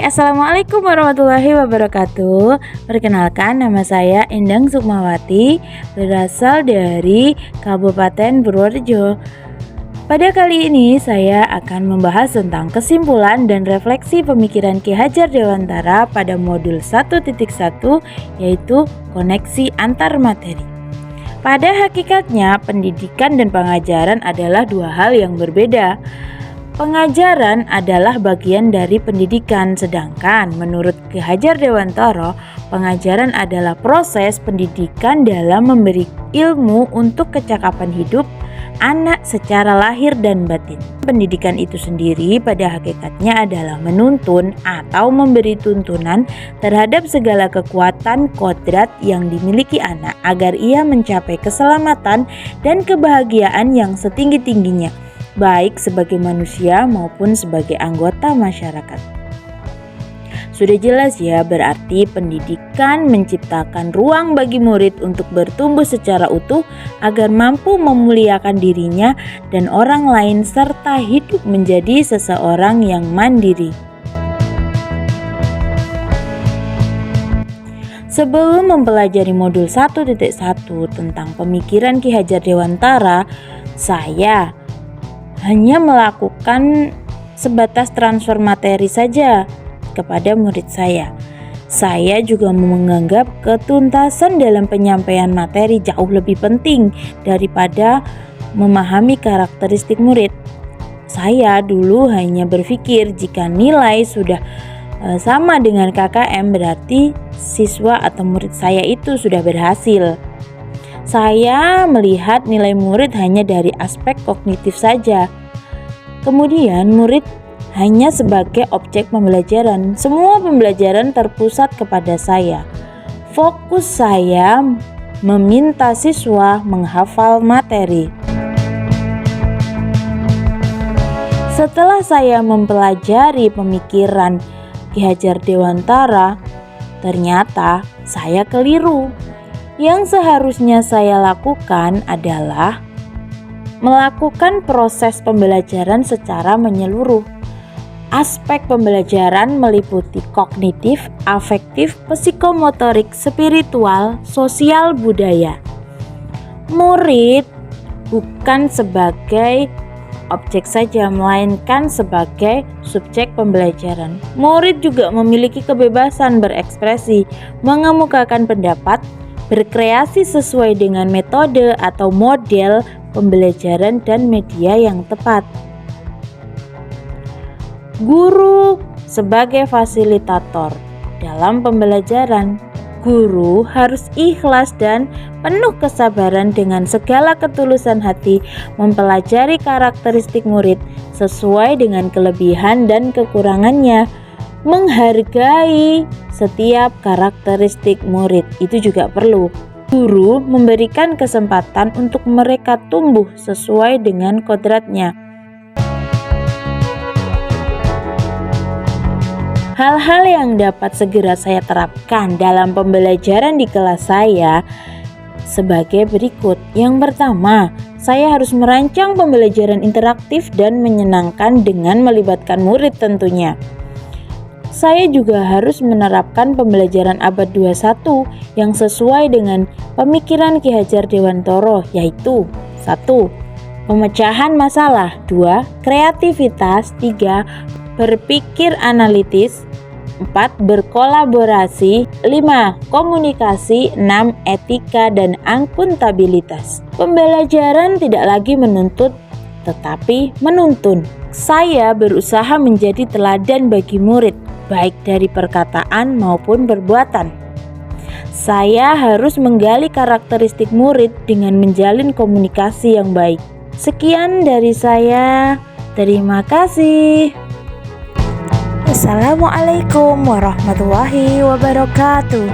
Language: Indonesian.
Assalamualaikum warahmatullahi wabarakatuh. Perkenalkan, nama saya Endang Sukmawati, berasal dari Kabupaten Purworejo. Pada kali ini saya akan membahas tentang kesimpulan dan refleksi pemikiran Ki Hajar Dewantara pada modul 1.1, yaitu koneksi antar materi. Pada hakikatnya, pendidikan dan pengajaran adalah dua hal yang berbeda. Pengajaran adalah bagian dari pendidikan, sedangkan menurut Ki Hajar Dewantara, pengajaran adalah proses pendidikan dalam memberi ilmu untuk kecakapan hidup anak secara lahir dan batin. Pendidikan itu sendiri pada hakikatnya adalah menuntun atau memberi tuntunan terhadap segala kekuatan kodrat yang dimiliki anak agar ia mencapai keselamatan dan kebahagiaan yang setinggi-tingginya, baik sebagai manusia maupun sebagai anggota masyarakat. Sudah jelas ya, berarti pendidikan menciptakan ruang bagi murid untuk bertumbuh secara utuh agar mampu memuliakan dirinya dan orang lain serta hidup menjadi seseorang yang mandiri. Sebelum mempelajari modul 1.1 tentang pemikiran Ki Hajar Dewantara, saya hanya melakukan sebatas transfer materi saja kepada murid saya. Saya juga menganggap ketuntasan dalam penyampaian materi jauh lebih penting daripada memahami karakteristik murid. Saya dulu hanya berpikir jika nilai sudah sama dengan KKM, berarti siswa atau murid saya itu sudah berhasil. Saya melihat nilai murid hanya dari aspek kognitif saja. Kemudian murid hanya sebagai objek pembelajaran. Semua pembelajaran terpusat kepada saya. Fokus saya meminta siswa menghafal materi. Setelah saya mempelajari pemikiran Ki Hajar Dewantara, ternyata saya keliru. Yang seharusnya saya lakukan adalah melakukan proses pembelajaran secara menyeluruh. Aspek pembelajaran meliputi kognitif, afektif, psikomotorik, spiritual, sosial, budaya. Murid bukan sebagai objek saja, melainkan sebagai subjek pembelajaran. Murid juga memiliki kebebasan berekspresi, mengemukakan pendapat, berkreasi sesuai dengan metode atau model pembelajaran dan media yang tepat. Guru sebagai fasilitator dalam pembelajaran. Guru harus ikhlas dan penuh kesabaran dengan segala ketulusan hati mempelajari karakteristik murid sesuai dengan kelebihan dan kekurangannya. Menghargai setiap karakteristik murid itu juga perlu. Guru memberikan kesempatan untuk mereka tumbuh sesuai dengan kodratnya. Hal-hal yang dapat segera saya terapkan dalam pembelajaran di kelas saya sebagai berikut. Yang pertama, saya harus merancang pembelajaran interaktif dan menyenangkan dengan melibatkan murid tentunya. Saya juga harus menerapkan pembelajaran abad 21 yang sesuai dengan pemikiran Ki Hajar Dewantara, yaitu 1. Pemecahan masalah, 2. Kreativitas, 3. Berpikir analitis, 4. Berkolaborasi, 5. Komunikasi, 6. Etika dan akuntabilitas. Pembelajaran tidak lagi menuntut tetapi menuntun. Saya berusaha menjadi teladan bagi murid, baik dari perkataan maupun perbuatan. Saya harus menggali karakteristik murid dengan menjalin komunikasi yang baik. Sekian dari saya. Terima kasih. Assalamualaikum warahmatullahi wabarakatuh.